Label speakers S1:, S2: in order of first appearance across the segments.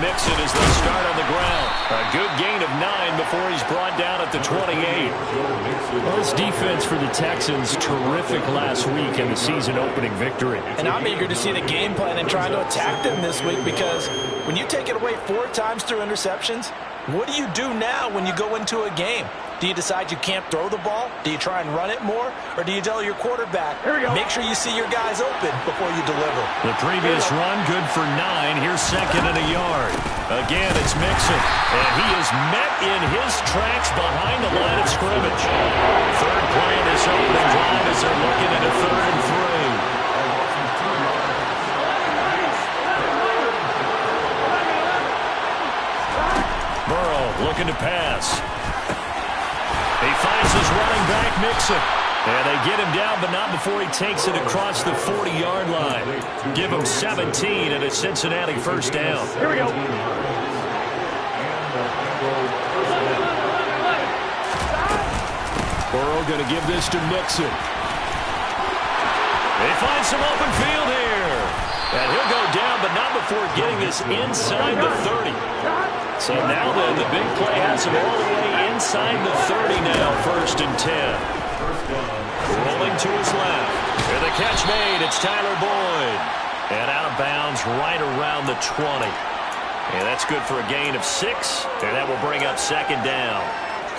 S1: Mixon as they start on the ground. A good gain of 9 before he's brought down at the 28.
S2: Well, this defense for the Texans, terrific last week in the season-opening victory.
S3: And I'm eager to see the game plan and trying to attack them this week, because when you take it away 4 times through interceptions, what do you do now when you go into a game? Do you decide you can't throw the ball? Do you try and run it more? Or do you tell your quarterback, make sure you see your guys open before you deliver?
S1: The previous run, good for 9. Here's second and a yard. Again, it's Mixon. And he is met in his tracks behind the line of scrimmage. Third play in this opening drive as they're looking at a 3rd and 3. Burrow looking to pass. He finds his running back, Mixon. And they get him down, but not before he takes it across the 40-yard line. Give him 17 and a Cincinnati first down.
S2: Here we go.
S1: Burrow going to give this to Mixon. They find some open field here. And he'll go down, but not before getting this inside the 30. So now then, the big play has him all the way inside the 30 now, 1st and 10. Rolling to his left. And the catch made, it's Tyler Boyd. And out of bounds right around the 20. And that's good for a gain of 6. And that will bring up 2nd down.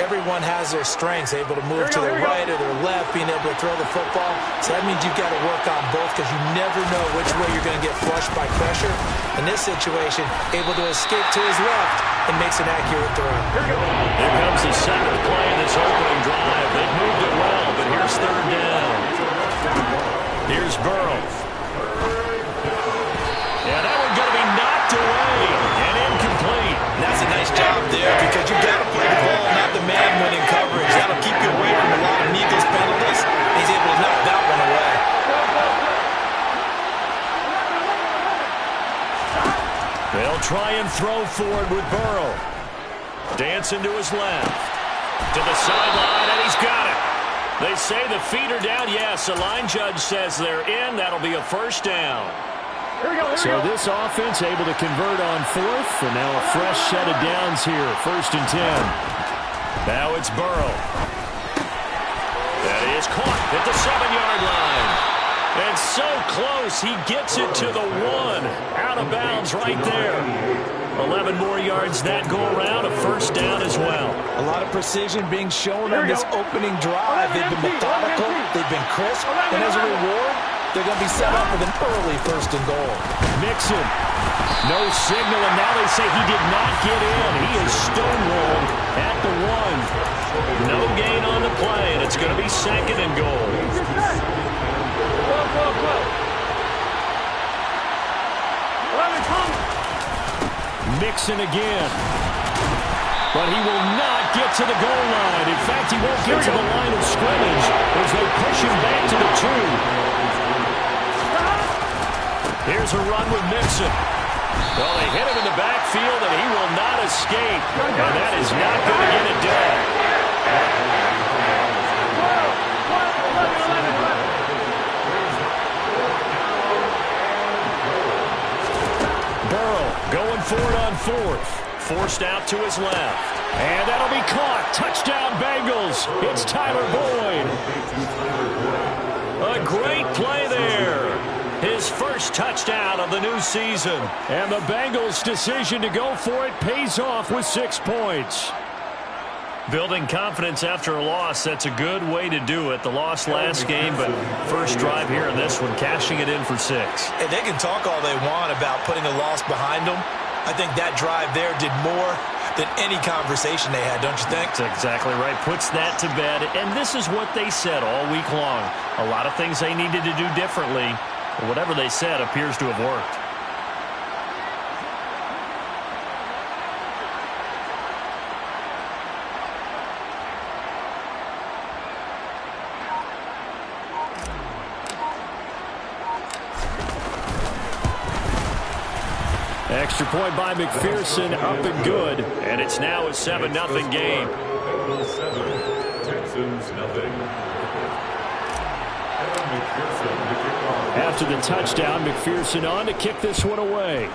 S3: Everyone has their strengths, able to move to their right or their left, being able to throw the football. So that means you've got to work on both, because you never know which way you're going to get flushed by pressure. In this situation, able to escape to his left and makes an accurate throw.
S1: Here comes the 2nd play in this opening drive. They've moved it well, but here's 3rd down. Here's Burrow. Yeah, that one's going to be knocked away and incomplete.
S3: And that's a nice job there, because you've got to play the ball, not the man-winning coverage. That'll keep you away from a lot of needless penalties. He's able to knock that one away.
S1: They'll try and throw forward with Burrow. Dancing to his left. To the sideline, and he's got it. They say the feet are down. Yes, the line judge says they're in. That'll be a first down.
S2: So this offense able to convert on 4th, and now a fresh set of downs here, 1st and 10.
S1: Now it's Burrow. That is caught at the 7-yard line. And so close, he gets it to the 1. Out of bounds right there. 11 more yards that go around, a first down as well.
S3: A lot of precision being shown on this opening drive. They've been methodical, they've been crisp, and as a reward, they're going to be set up with an early 1st and goal.
S1: Mixon. No signal, and now they say he did not get in. He is stonewalled at the 1. No gain on the play, and it's going to be 2nd and goal. Mixon again. But he will not get to the goal line. In fact, he won't get to the line of scrimmage as they push him back to the 2. Here's a run with Mixon. Well, they hit him in the backfield, and he will not escape. And that is not going to get it done. Burrow going forward on 4th. Forced out to his left. And that'll be caught. Touchdown, Bengals. It's Tyler Boyd. A great play there. His first touchdown of the new season. And the Bengals' decision to go for it pays off with 6 points. Building confidence after a loss, that's a good way to do it. The loss last game, but first drive here in this one, cashing it in for 6.
S3: And they can talk all they want about putting a loss behind them. I think that drive there did more than any conversation they had, don't you think?
S1: That's exactly right. Puts that to bed. And this is what they said all week long. A lot of things they needed to do differently. But whatever they said appears to have worked. Extra point by McPherson, up and good. And it's now a 7-0 game.
S4: Texans nothing.
S2: After the touchdown, McPherson on to kick this one away.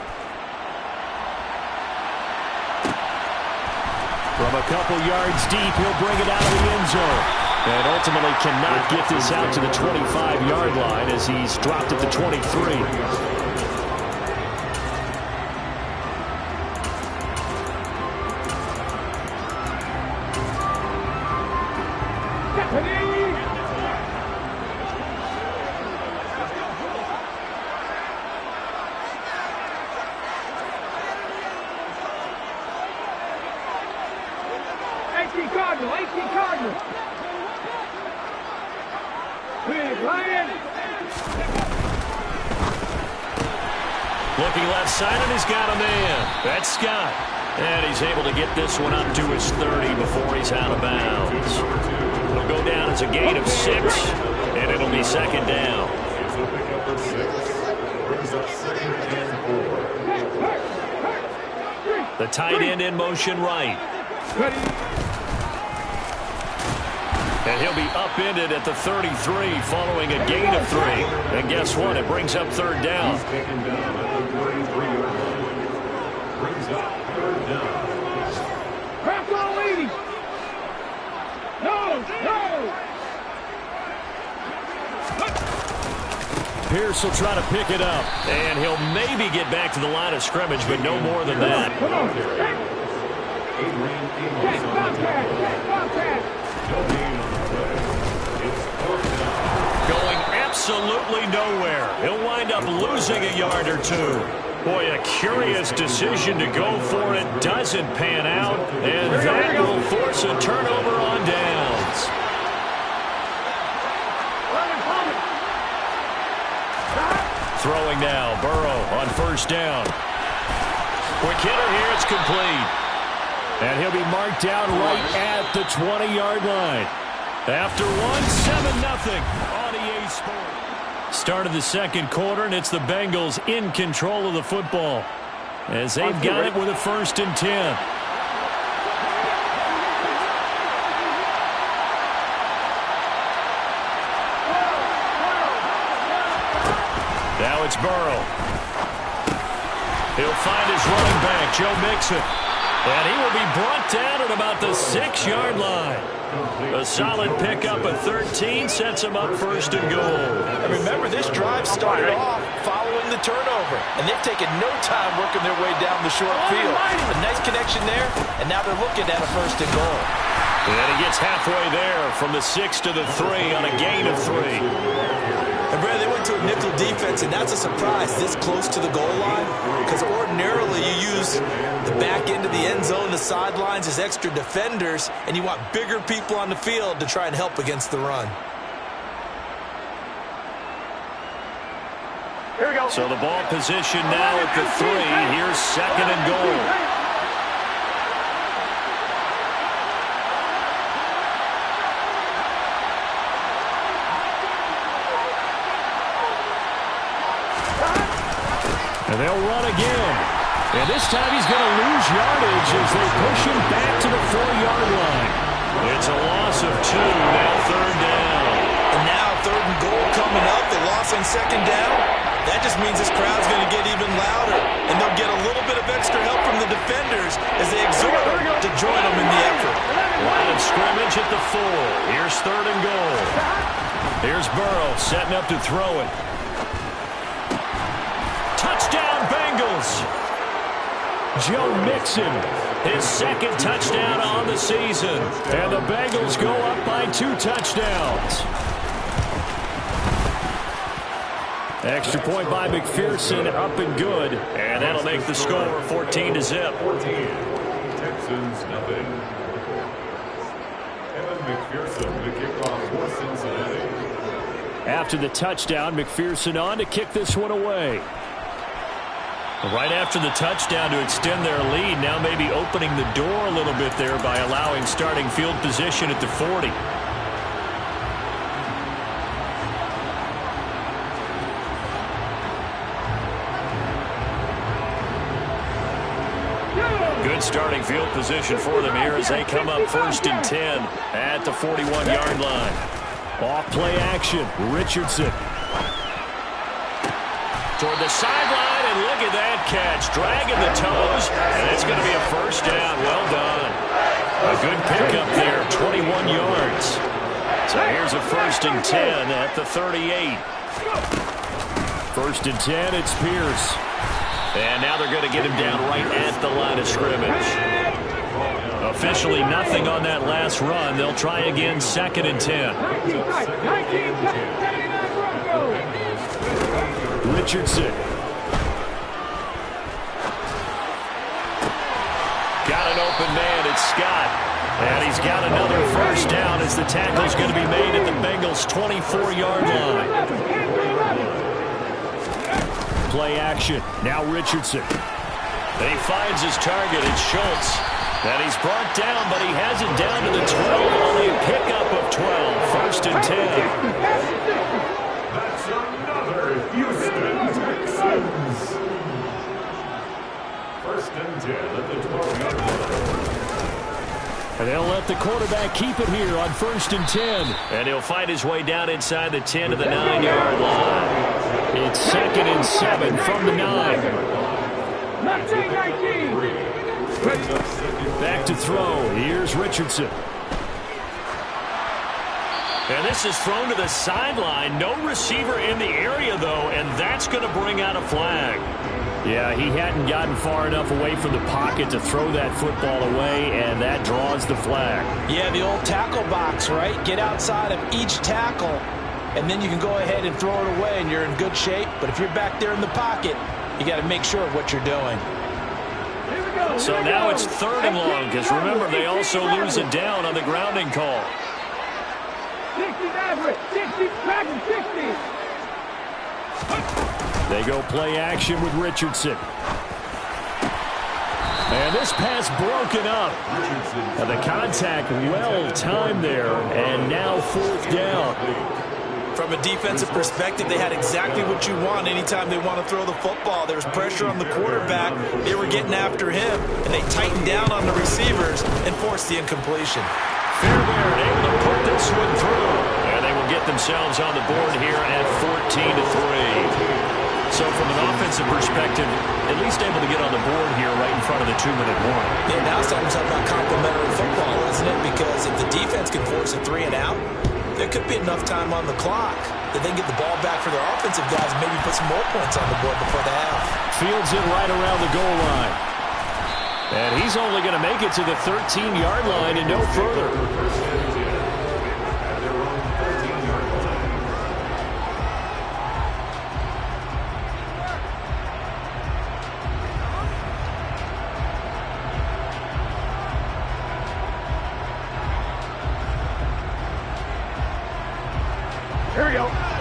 S2: From a couple yards deep, he'll bring it out of the end zone. And ultimately cannot get this out to the 25-yard line as he's dropped at the 23.
S1: Looking left side, and he's got a man. That's Scott. And he's able to get this one up to his 30 before he's out of bounds. It'll go down as a gain of 6, and it'll be second down. The tight end in motion right. And he'll be upended at the 33 following a gain of 3. And guess what? It brings up third down.
S2: Pierce will try to pick it up.
S1: And he'll maybe get back to the line of scrimmage, but no more than that. Going absolutely nowhere. He'll wind up losing a yard or 2. Boy, a curious decision to go for it. Doesn't pan out, and that will force a turnover on downs. Throwing now, Burrow on first down. Quick hitter here, it's complete.
S2: And he'll be marked down right at the 20-yard line.
S1: After one, 7-0 on EA Sports. Start of the second quarter, and it's the Bengals in control of the football as they've got it with a 1st and 10. Now it's Burrow. He'll find his running back, Joe Mixon. And he will be brought down at about the 6-yard line. A solid pickup at 13 sets him up 1st and goal.
S3: And remember, this drive started off following the turnover, and they've taken no time working their way down the short field. A nice connection there, and now they're looking at a 1st and goal.
S1: And he gets halfway there from the 6 to the 3 on a gain of 3.
S3: And Brad, they went to a nickel defense, and that's a surprise this close to the goal line, because ordinarily you use the back end of the end zone, the sidelines as extra defenders, and you want bigger people on the field to try and help against the run.
S1: Here we go. So the ball position now at the 3. Here's 2nd and goal.
S2: And they'll run again. And this time he's going to lose yardage as they push him back to the 4-yard line.
S1: It's a loss of 2, now 3rd down.
S3: And now 3rd and goal coming up. They lost on 2nd down. That just means this crowd's going to get even louder. And they'll get a little bit of extra help from the defenders as they exhort them to join them in the effort.
S1: Line of scrimmage at the 4. Here's 3rd and goal. Here's Burrow setting up to throw it. Touchdown, Bengals!
S2: Joe Mixon,
S1: his 2nd touchdown on the season.
S2: And the Bengals go up by 2 touchdowns. Extra point by McPherson, up and good.
S1: And that'll make the score 14-0.
S4: 14. Texans, nothing. Evan McPherson to kick off for Cincinnati.
S2: After the touchdown, McPherson on to kick this one away.
S1: Right after the touchdown to extend their lead, now maybe opening the door a little bit there by allowing starting field position at the 40. Good starting field position for them here as they come up 1st and 10 at the 41-yard line.
S2: Off play action, Richardson.
S1: Toward the sideline, and look at that catch. Dragging the toes, and it's going to be a 1st down. Well done. A good pickup there, 21 yards. So here's a 1st and 10 at the 38.
S2: 1st and 10, it's Pierce.
S1: And now they're going to get him down right at the line of scrimmage. Officially nothing on that last run. They'll try again, 2nd and 10.
S2: Richardson.
S1: Got an open man, it's Scott. And he's got another 1st down as the tackle's going to be made at the Bengals' 24-yard line.
S2: Play action. Now Richardson.
S1: And he finds his target. It's Schultz. And he's brought down, but he has it down to the 12. Only a pickup of 12. 1st and 10.
S4: That's another Houston Texans. 1st and 10 at the 12-yard line.
S2: And they'll let the quarterback keep it here on 1st and 10.
S1: And he'll find his way down inside the 10 to the 9-yard line.
S2: It's 2nd and 7 from the 9. Back to throw. Here's Richardson.
S1: And this is thrown to the sideline. No receiver in the area, though, and that's going to bring out a flag.
S2: Yeah, he hadn't gotten far enough away from the pocket to throw that football away, and that draws the flag.
S3: Yeah, the old tackle box, right? Get outside of each tackle, and then you can go ahead and throw it away, and you're in good shape. But if you're back there in the pocket, you got to make sure of what you're doing.
S1: So now it's 3rd and long, because remember, they also lose it down on the grounding call.
S5: 60 average, 60, 60.
S2: They go play action with Richardson. And this pass broken up. And the contact well timed there. And now 4th down.
S3: From a defensive perspective, they had exactly what you want anytime they want to throw the football. There was pressure on the quarterback. They were getting after him, and they tightened down on the receivers and forced the incompletion.
S1: Fairbairn able to put this one through. And they will get themselves on the board here at 14-3. So from an offensive perspective, at least able to get on the board here right in front of the 2-minute warning.
S3: Yeah, now it's talking about complementary football, isn't it? Because if the defense can force a 3 and out, there could be enough time on the clock that they can get the ball back for their offensive guys and maybe put some more points on the board before the half.
S2: Fields it right around the goal line. And he's only going to make it to the 13-yard line and no further.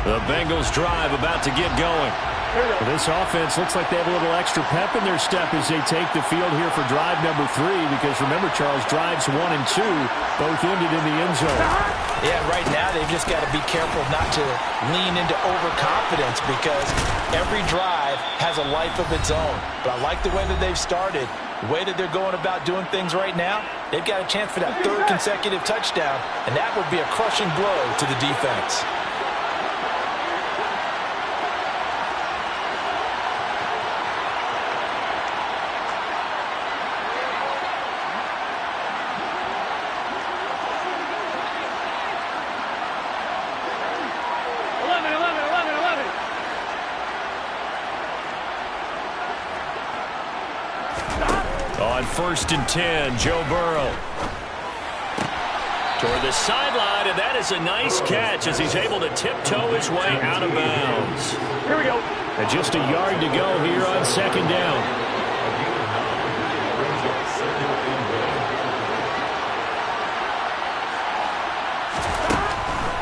S1: The Bengals drive about to get going.
S2: This offense looks like they have a little extra pep in their step as they take the field here for drive number 3, because remember, Charles, drives 1 and 2 both ended in the end zone.
S3: Yeah, right now they've just got to be careful not to lean into overconfidence, because every drive has a life of its own. But I like the way that they've started, the way that they're going about doing things right now. They've got a chance for that 3rd consecutive touchdown, and that would be a crushing blow to the defense.
S1: On 1st and 10, Joe Burrow. Toward the sideline, and that is a nice catch as he's able to tiptoe his way out of bounds.
S2: Here we go. And just a yard to go here on 2nd down.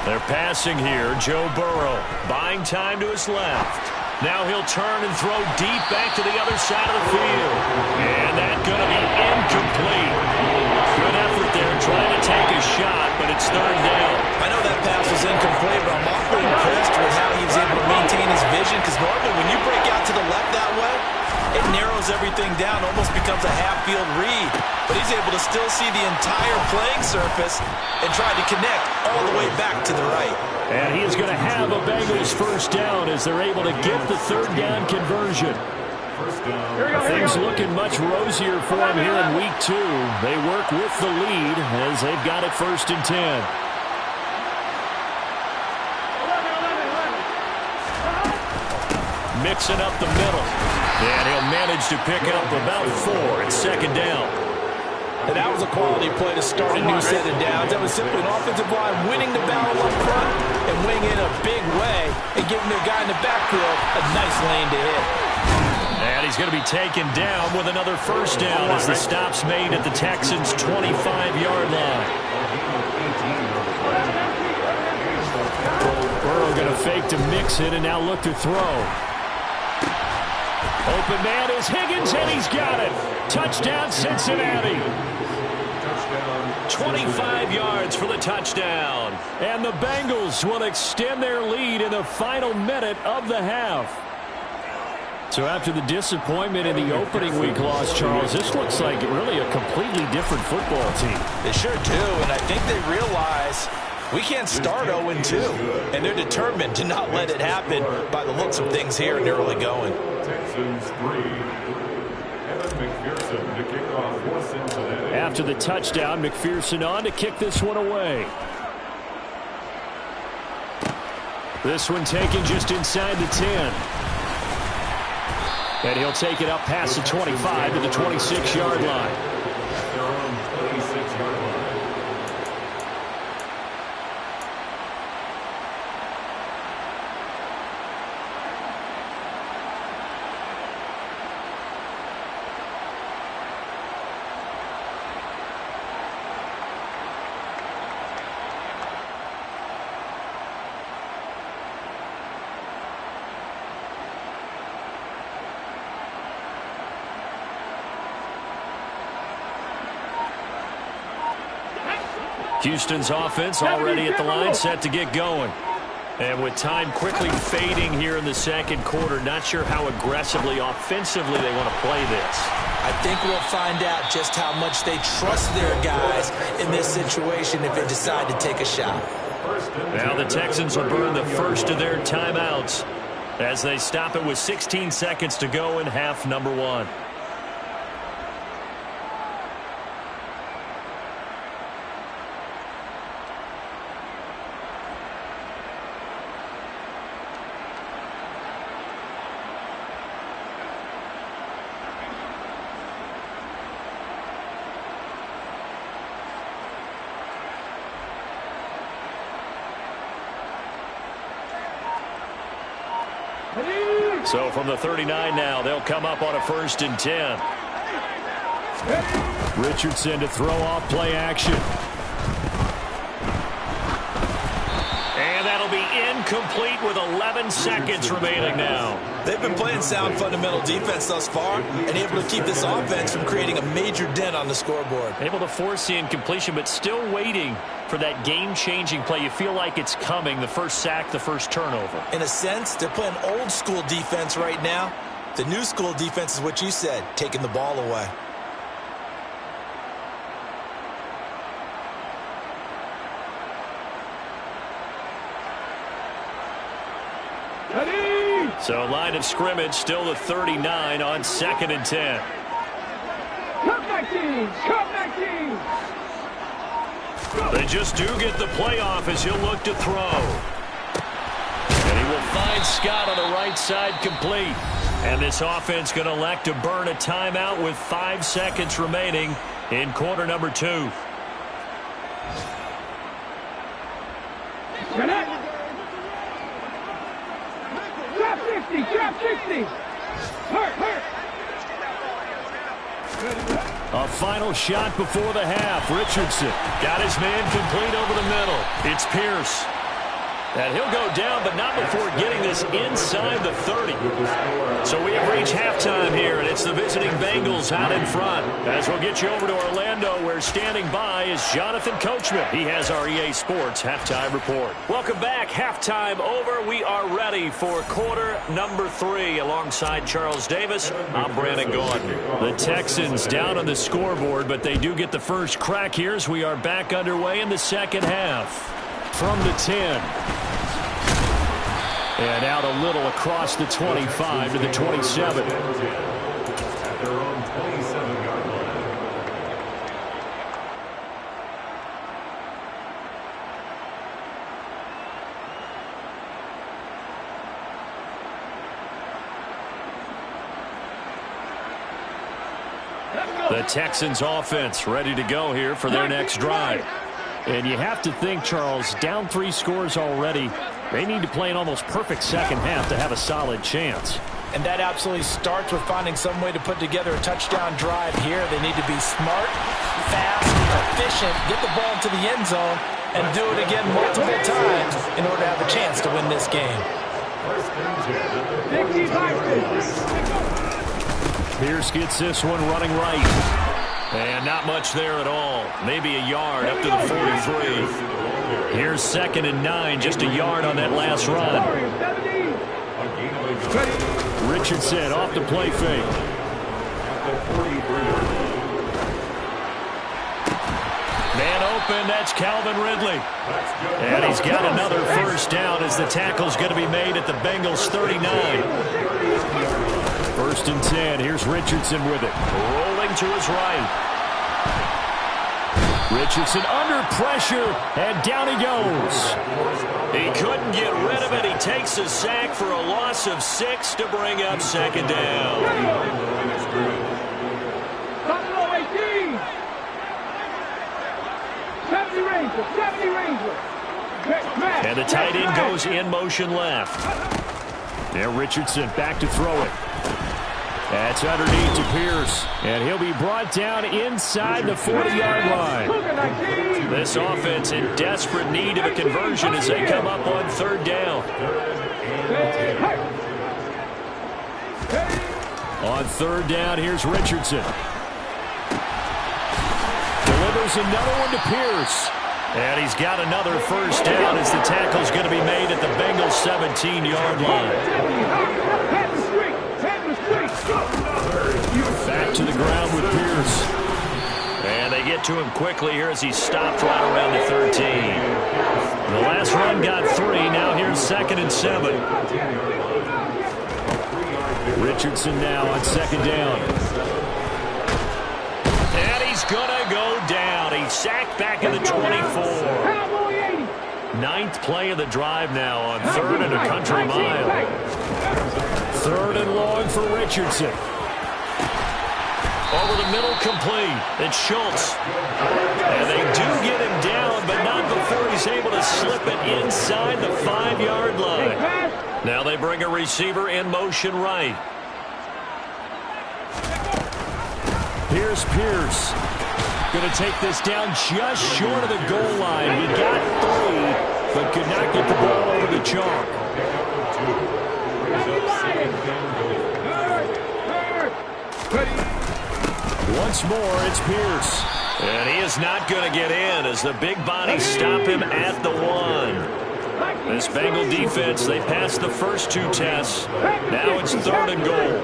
S1: They're passing here. Joe Burrow buying time to his left. Now he'll turn and throw deep back to the other side of the field. And that's going to be incomplete. Good effort there trying to take a shot, but it's 3rd down.
S3: I know that pass was incomplete, but I'm awfully impressed with how he was able to maintain his vision, because normally when you break out to the left that way, it narrows everything down, almost becomes a half-field read. But he's able to still see the entire playing surface and try to connect all the way back to the right.
S2: And he is going to have a Bengals 1st down as they're able to get the 3rd down conversion.
S4: First down.
S2: Things looking much rosier for them here in week 2. They work with the lead as they've got it 1st and 10. Mixing up the middle. And he'll manage to pick up about 4 at 2nd down.
S3: And that was a quality play to start a new set of downs. That was simply an offensive line winning the battle up front and winning in a big way and giving their guy in the backfield a nice lane to hit.
S2: And he's going to be taken down with another 1st down as the stop's made at the Texans' 25-yard line. Burrow going to fake to mix it and now look to throw. Open man is Higgins, and he's got it. Touchdown, Cincinnati. 25 yards for the touchdown. And the Bengals will extend their lead in the final minute of the half. So after the disappointment in the opening week loss, Charles, this looks like really a completely different football team.
S3: They sure do, and I think they realize we can't start 0-2, and they're determined to not let it happen by the looks of things here in the early going.
S4: Texans 3. Evan McPherson to kick off for Cincinnati.
S2: After the touchdown, McPherson on to kick this one away. This one taken just inside the 10. And he'll take it up past the 25 to the 26-yard line.
S4: They're on 26-yard line.
S2: Houston's offense already at the line, set to get going. And with time quickly fading here in the second quarter, not sure how aggressively, offensively they want to play this.
S3: I think we'll find out just how much they trust their guys in this situation if they decide to take a shot.
S2: Now the Texans will burn the first of their timeouts as they stop it with 16 seconds to go in half number 1. So from the 39 now, they'll come up on a 1st and 10. Richardson to throw off play action. And that'll be incomplete with 11 seconds remaining now.
S3: They've been playing sound fundamental defense thus far and able to keep this offense from creating a major dent on the scoreboard.
S2: Able to force the incompletion, but still waiting for that game-changing play. You feel like it's coming, the first sack, the first turnover.
S3: In a sense, they're playing old-school defense right now. The new-school defense is what you said, taking the ball away.
S2: So line of scrimmage still the 39 on 2nd and 10.
S5: Come back team! Come back team!
S2: They just do get the playoff as he'll look to throw. And he will find Scott on the right side complete. And this offense going to elect to burn a timeout with 5 seconds remaining in quarter number 2.
S5: Connect! Drop 60! Drop 60! Hurt!
S2: A final shot before the half. Richardson got his man complete over the middle. It's Pierce. And he'll go down, but not before getting this inside the 30. So we have reached halftime here, and it's the visiting Bengals out in front. As we'll get you over to Orlando, where standing by is Jonathan Coachman. He has our EA Sports Halftime Report. Welcome back. Halftime over. We are ready for quarter number 3. Alongside Charles Davis, I'm Brandon Gaudin. The Texans down on the scoreboard, but they do get the first crack here as we are back underway in the second half. From the 10.
S1: And out a little across the 25 to the 27.
S4: At their own 27-yard line.
S1: The Texans offense ready to go here for their next drive. And you have to think, Charles, down 3 scores already. They need to play an almost perfect second half to have a solid chance.
S3: And that absolutely starts with finding some way to put together a touchdown drive here. They need to be smart, fast, efficient, get the ball into the end zone, and do it again multiple times in order to have a chance to win this game.
S1: Pierce gets this one running right. And not much there at all. Maybe a yard up to the 43. Here's 2nd and 9, just a yard on that last run. Richardson off the play fake. Man open, that's Calvin Ridley. And he's got another first down as the tackle's going to be made at the Bengals 39. 1st and 10. Here's Richardson with it. Rolling to his right. Richardson under pressure, and down he goes. He couldn't get rid of it. He takes a sack for a loss of 6 to bring up 2nd down.
S5: Buffalo 18. 70 Ranger.
S1: And the tight end goes in motion left. There Richardson back to throw it. That's underneath to Pierce. And he'll be brought down inside the 40-yard line. This offense in desperate need of a conversion as they come up on 3rd down. On 3rd down, here's Richardson. Delivers another one to Pierce. And he's got another first down as the tackle's going to be made at the Bengals 17-yard line. Back to the ground with Pierce. And they get to him quickly here as he stopped right around the 13. The last run got 3. Now here's 2nd and 7. Richardson now on 2nd down. And he's going to go down. He's sacked back in the 24. 9th play of the drive now on 3rd and a country mile. 3rd and long for Richardson. Over the middle, complete. It's Schultz. And they do get him down, but not before he's able to slip it inside the 5-yard line. Now they bring a receiver in motion right. Here's Pierce. Going to take this down just short of the goal line. He got 3, but could not get the ball over the chalk. Once more, it's Pierce. And he is not going to get in as the big bodies stop him at the 1. This Bengal defense, they passed the first 2 tests. Now it's 3rd and goal.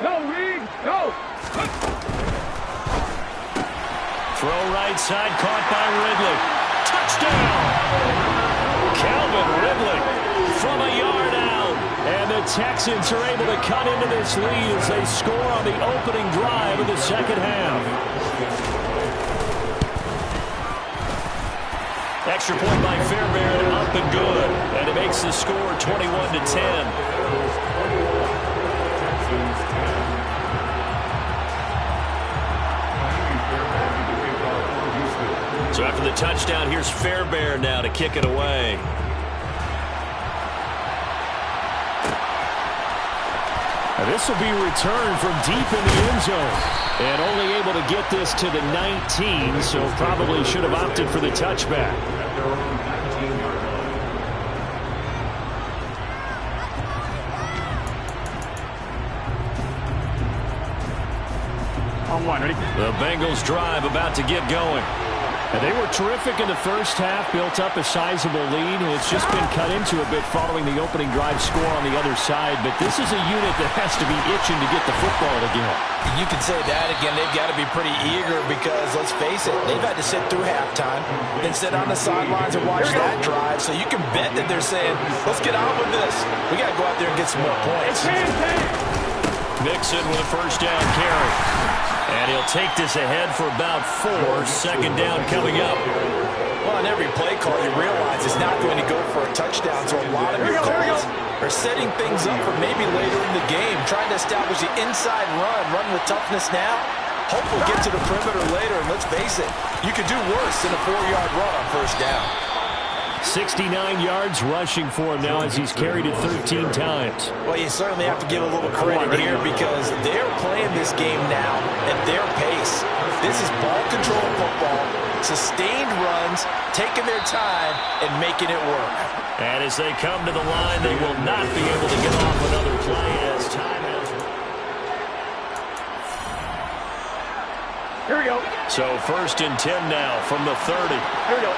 S5: Go, Reed, go.
S1: Throw right side, caught by Ridley. Touchdown! Calvin Ridley from a yard out. And the Texans are able to cut into this lead as they score on the opening drive of the second half. Extra point by Fairbairn, up and good. And it makes the score 21-10. So after the touchdown, here's Fairbairn now to kick it away. This will be returned from deep in the end zone. And only able to get this to the 19, so probably should have opted for the touchback.
S2: On 1, ready?
S1: The Bengals drive about to get going. And they were terrific in the first half, built up a sizable lead, and it's just been cut into a bit following the opening drive score on the other side. But this is a unit that has to be itching to get the football again.
S3: You can say that again. They've got to be pretty eager because, let's face it, they've had to sit through halftime, then sit on the sidelines and watch that drive. So you can bet that they're saying, let's get on with this. We got to go out there and get some more points.
S1: Mixon with a first down carry. And he'll take this ahead for about 4. Second down coming up.
S3: Well, on every play call, you realize it's not going to go for a touchdown, so a lot of your calls are setting things up for maybe later in the game, trying to establish the inside run with toughness now. Hope we'll get to the perimeter later, and let's face it, you could do worse than a 4-yard run on first down.
S1: 69 yards rushing for him now as he's carried it 13 times.
S3: Well, you certainly have to give a little credit here because they're playing this game now at their pace. This is ball control football, sustained runs, taking their time, and making it work.
S1: And as they come to the line, they will not be able to get off another play as time has.
S5: Here we go.
S1: So 1st and 10 now from the 30.
S5: Here we go.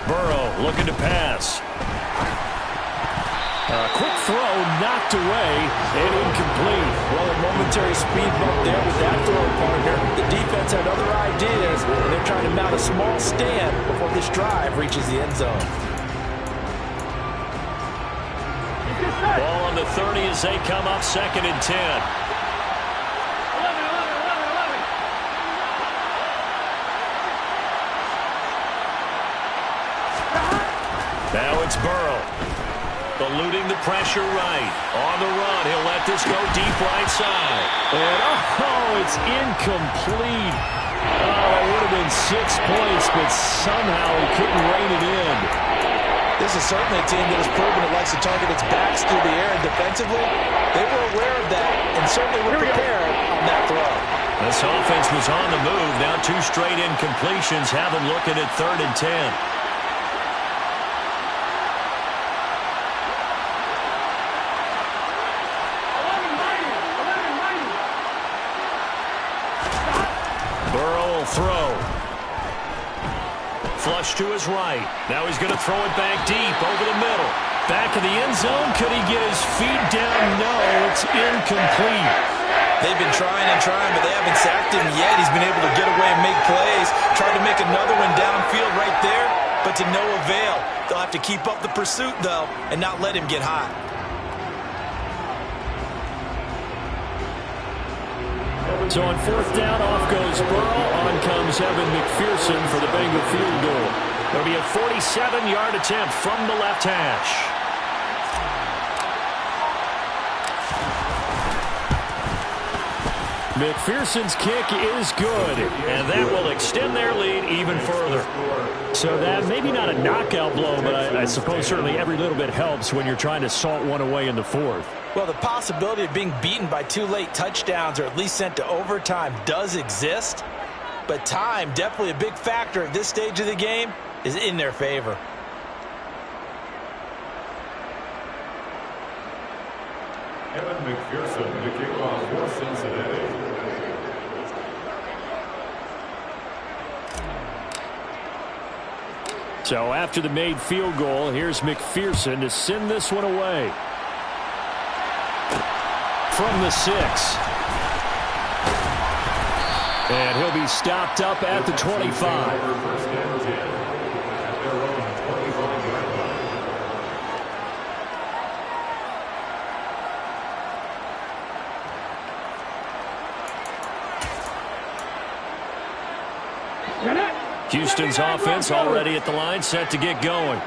S1: Burrow looking to pass. A quick throw knocked away and incomplete.
S3: Well, a momentary speed bump there with that throw partner. The defense had other ideas, and they're trying to mount a small stand before this drive reaches the end zone.
S1: Ball on the 30 as they come up 2nd and 10. Now it's Burrow. Eluding the pressure right. On the run, he'll let this go deep right side. And, it's incomplete. It would have been 6 points, but somehow he couldn't rein it in.
S3: This is certainly a team that has proven it likes to target its backs through the air, and defensively, they were aware of that and certainly were prepared on that throw.
S1: This offense was on the move. Now 2 straight incompletions have them looking at 3rd and 10. Burrow will throw. Flush to his right. Now he's going to throw it back deep over the middle. Back of the end zone. Could he get his feet down? No, it's incomplete.
S3: They've been trying and trying, but they haven't sacked him yet. He's been able to get away and make plays. Tried to make another one downfield right there, but to no avail. They'll have to keep up the pursuit, though, and not let him get hot.
S1: So on 4th down, off goes Burrow. On comes Evan McPherson for the Bengal field goal. It'll be a 47-yard attempt from the left hash. McPherson's kick is good, and that will extend their lead even further. So that maybe not a knockout blow, but I suppose certainly every little bit helps when you're trying to salt one away in the 4th.
S3: Well, the possibility of being beaten by 2 late touchdowns or at least sent to overtime does exist, but time, definitely a big factor at this stage of the game, is in their favor.
S4: Evan McPherson to kick off for Cincinnati.
S1: So after the made field goal, here's McPherson to send this one away. From the 6. And he'll be stopped up at the 25. Houston's offense already at the line, set to get going.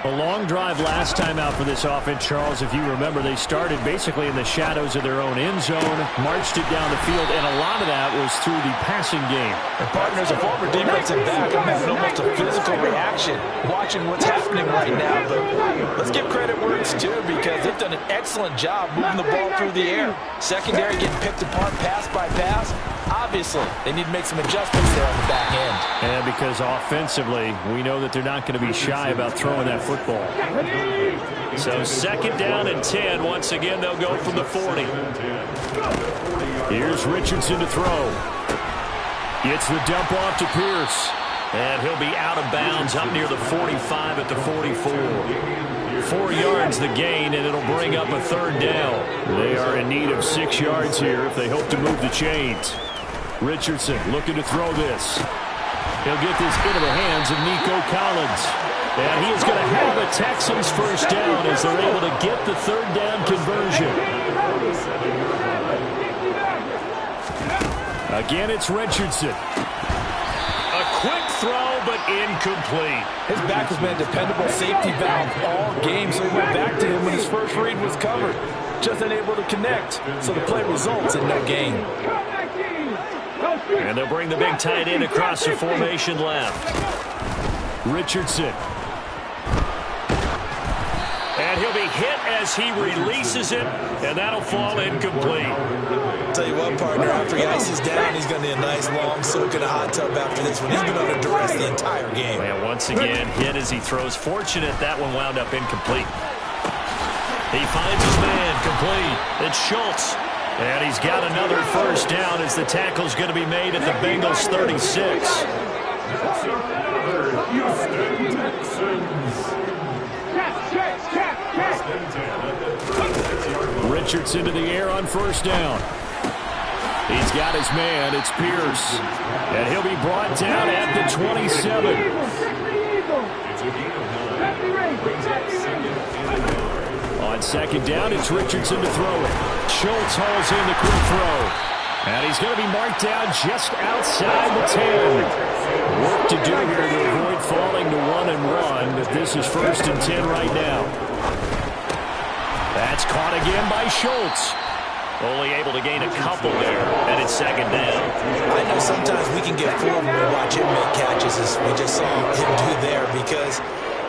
S2: A long drive last time out for this offense, Charles. If you remember, they started basically in the shadows of their own end zone, marched it down the field, and a lot of that was through the passing game.
S3: And partners, a former defensive back, I'm having almost a physical reaction watching what's happening right now. But let's give credit where it's due, because they've done an excellent job moving the ball through the air. Secondary getting picked apart pass by pass. Obviously, they need to make some adjustments there on the back end.
S2: And because offensively, we know that they're not going to be shy about throwing that football.
S1: So 2nd down and 10. Once again, they'll go from the 40.
S2: Here's Richardson to throw. Gets the dump off to Pierce.
S1: And he'll be out of bounds up near the 45 at the 44. 4 yards the gain, and it'll bring up a 3rd down.
S2: They are in need of 6 yards here if they hope to move the chains. Richardson looking to throw this. He'll get this into the hands of Nico Collins. And he is going to have the Texans first down as they're able to get the 3rd down conversion. Again, it's Richardson.
S1: A quick throw, but incomplete.
S3: His back has been a dependable safety valve all game, so he went back to him when his first read was covered. Just unable to connect, so the play results in no gain.
S1: And they'll bring the big tight end across the formation left.
S2: Richardson.
S1: And he'll be hit as he releases it, and that'll fall incomplete.
S3: Tell you what, partner, after he ices down, he's going to need a nice long soak in a hot tub after this one. He's been under duress the entire game.
S1: And once again, hit as he throws. Fortunate that one wound up incomplete. He finds his man, complete. It's Schultz. And he's got another first down as the tackle's going to be made at the Bengals 36.
S2: Richardson to the air on first down. He's got his man. It's Pierce. And he'll be brought down at the 27. On 2nd down, it's Richardson to throw it. Schultz hauls in the quick throw. And he's going to be marked down just outside the 10. Work to do here to avoid falling to 1-1, but this is 1st and 10 right now. That's caught again by Schultz.
S1: Only able to gain a couple there, and it's 2nd down.
S3: I know sometimes we can get fooled when we watch him make catches, as we just saw him do there, because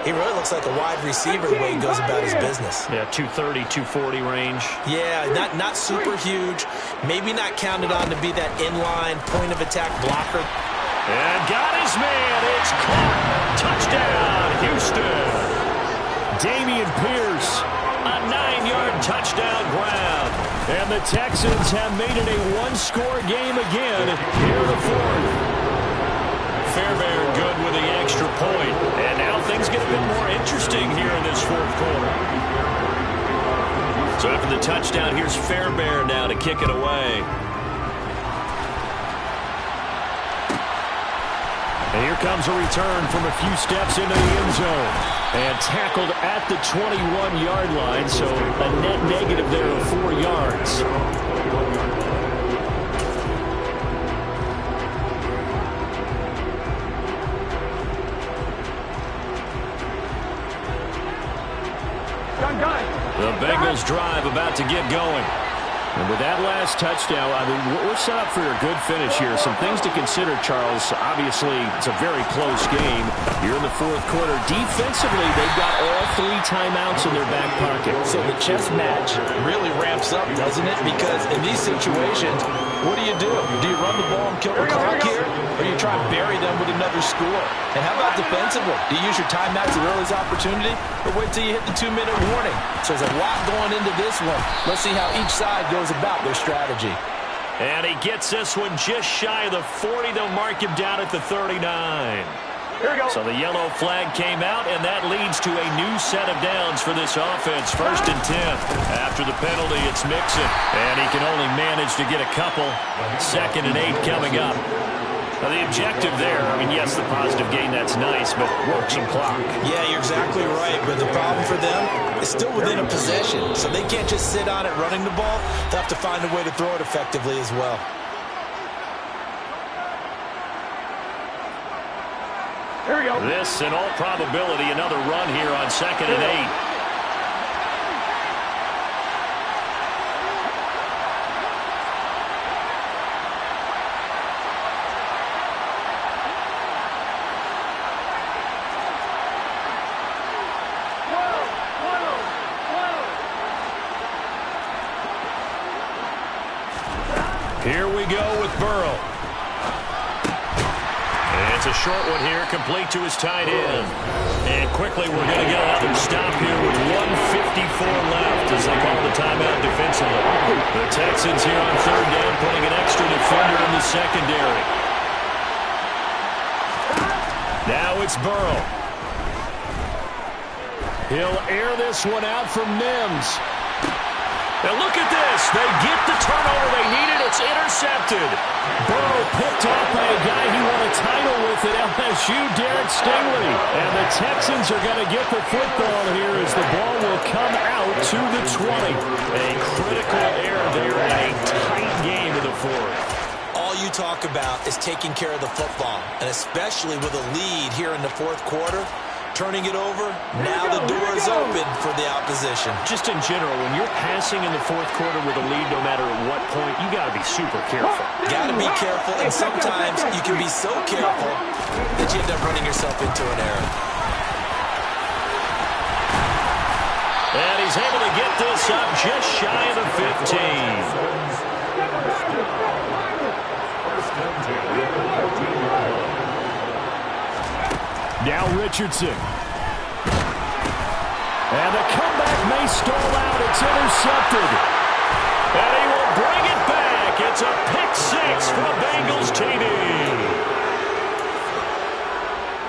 S3: he really looks like a wide receiver the way he goes about his business.
S1: Yeah, 230, 240 range.
S3: Yeah, not super huge. Maybe not counted on to be that inline point-of-attack blocker.
S1: And got his man. It's caught. Touchdown, Houston.
S2: Damian Pierce.
S1: A 9-yard touchdown grab.
S2: And the Texans have made it a one-score game again here in the 4th.
S1: Fairbairn good with the extra point. And now things get a bit more interesting here in this 4th quarter. So after the touchdown, here's Fairbairn now to kick it away.
S2: And here comes a return from a few steps into the end zone. And tackled at the 21-yard line, so a net negative there of 4 yards.
S1: The Bengals drive about to get going.
S2: And with that last touchdown, I mean, we're set up for a good finish here. Some things to consider, Charles. Obviously, it's a very close game. You're in the 4th quarter. Defensively, they've got all 3 timeouts in their back pocket.
S3: So the chess match really ramps up, doesn't it? Because in these situations, what do? Do you run the ball and kill the clock here? Or do you try and bury them with another score? And how about defensively? Do you use your timeouts at early's opportunity? Or wait till you hit the 2-minute warning? So there's a lot going into this one. Let's see how each side goes about their strategy.
S1: And he gets this one just shy of the 40. They'll mark him down at the 39.
S5: Here we go.
S1: So the yellow flag came out, and that leads to a new set of downs for this offense. 1st and 10. After the penalty, it's Mixon. And he can only manage to get a couple. 2nd and 8 coming up. Now the objective there, I mean, yes, the positive gain, that's nice, but work some clock.
S3: Yeah, you're exactly right. But the problem for them is still within a possession. So they can't just sit on it running the ball. They'll have to find a way to throw it effectively as well.
S5: Here we go.
S1: This, in all probability, another run here on 2nd and 8. Here we go with Burrow. And it's a short one here, complete to his tight end. And quickly we're going to get another stop here with 1:54 left as they call the timeout defensively. The Texans here on 3rd down, putting an extra defender in the secondary. Now it's Burrow. He'll air this one out from Mims. And look at this. They get the turnover they needed. It's intercepted. Burrow picked off by a guy he won a title with at LSU, Derek Stingley. And the Texans are going to get the football here as the ball will come out to the 20. A critical error there in a tight game of the 4th.
S3: All you talk about is taking care of the football, and especially with a lead here in the 4th quarter. Turning it over, now the door is open for the opposition.
S1: Just in general, when you're passing in the 4th quarter with a lead, no matter at what point, you got to be super careful.
S3: Got to be careful, and sometimes you can be so careful that you end up running yourself into an error.
S1: And he's able to get this up just shy of the 15. Now Richardson. And the comeback may stall out. It's intercepted. And he will bring it back. It's a pick 6 for Bengals TV.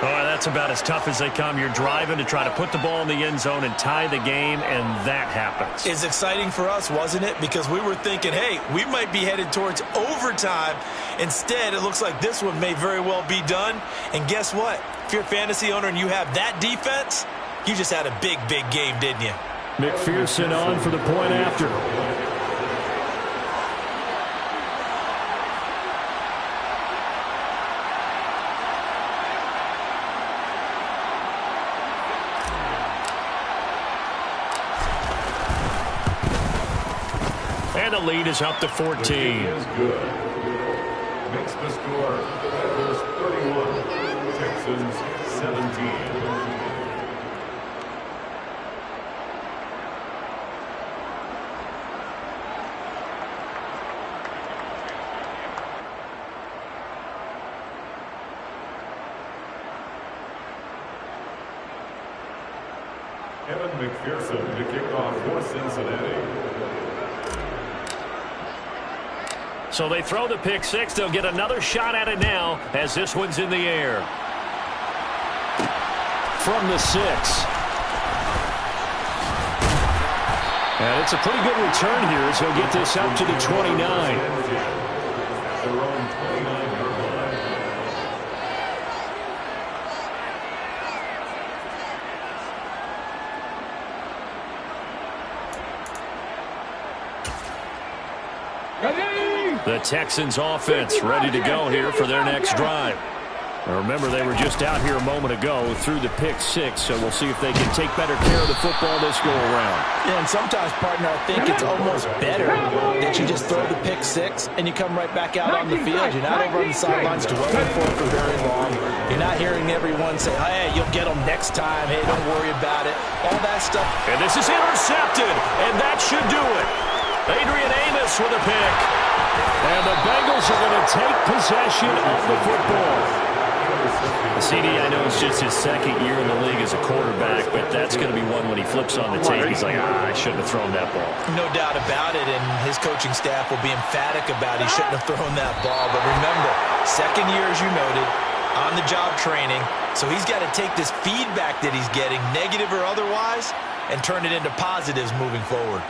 S1: Oh, that's about as tough as they come. You're driving to try to put the ball in the end zone and tie the game, and that happens.
S3: It's exciting for us, wasn't it? Because we were thinking, hey, we might be headed towards overtime. Instead, it looks like this one may very well be done. And guess what? If you're a fantasy owner and you have that defense, you just had a big, big game, didn't you?
S1: McPherson on for the point after. And the lead is up to 14.
S4: The game is good. Makes the score Bengals 31, Texans 17. Evan McPherson to kick off for Cincinnati.
S1: So they throw the pick 6. They'll get another shot at it now as this one's in the air. From the 6. And it's a pretty good return here as he'll get this up to the 29.
S4: Their own 29-yard line.
S1: The Texans offense ready to go here for their next drive. Now remember, they were just out here a moment ago through the pick 6, so we'll see if they can take better care of the football this go around.
S3: Yeah, and sometimes, partner, I think it's almost better that you just throw the pick 6 and you come right back out on the field. You're not over on the sidelines dwelling for it for very long. You're not hearing everyone say, hey, you'll get them next time. Hey, don't worry about it. All that stuff.
S1: And this is intercepted, and that should do it. Adrian Amos with a pick. And the Bengals are going to take possession of the football. CD, I know it's just his 2nd year in the league as a quarterback, but that's going to be one when he flips on the tape. He's like, I shouldn't have thrown that ball.
S3: No doubt about it, and his coaching staff will be emphatic about he shouldn't have thrown that ball. But remember, 2nd year, as you noted, on-the-job training, so he's got to take this feedback that he's getting, negative or otherwise, and turn it into positives moving forward.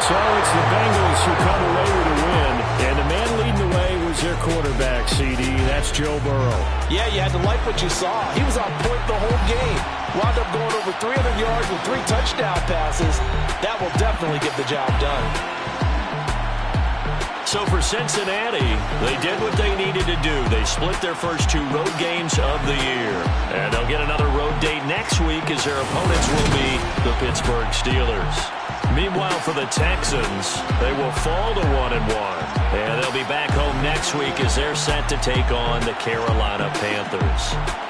S1: So it's the Bengals who come away with a win, and the man leading the way was their quarterback, CD. That's Joe Burrow.
S3: Yeah, you had to like what you saw. He was on point the whole game. Wound up going over 300 yards with 3 touchdown passes. That will definitely get the job done.
S1: So for Cincinnati, they did what they needed to do. They split their first 2 road games of the year. And they'll get another road date next week as their opponents will be the Pittsburgh Steelers. Meanwhile, for the Texans, they will fall to 1-1. And they'll be back home next week as they're set to take on the Carolina Panthers.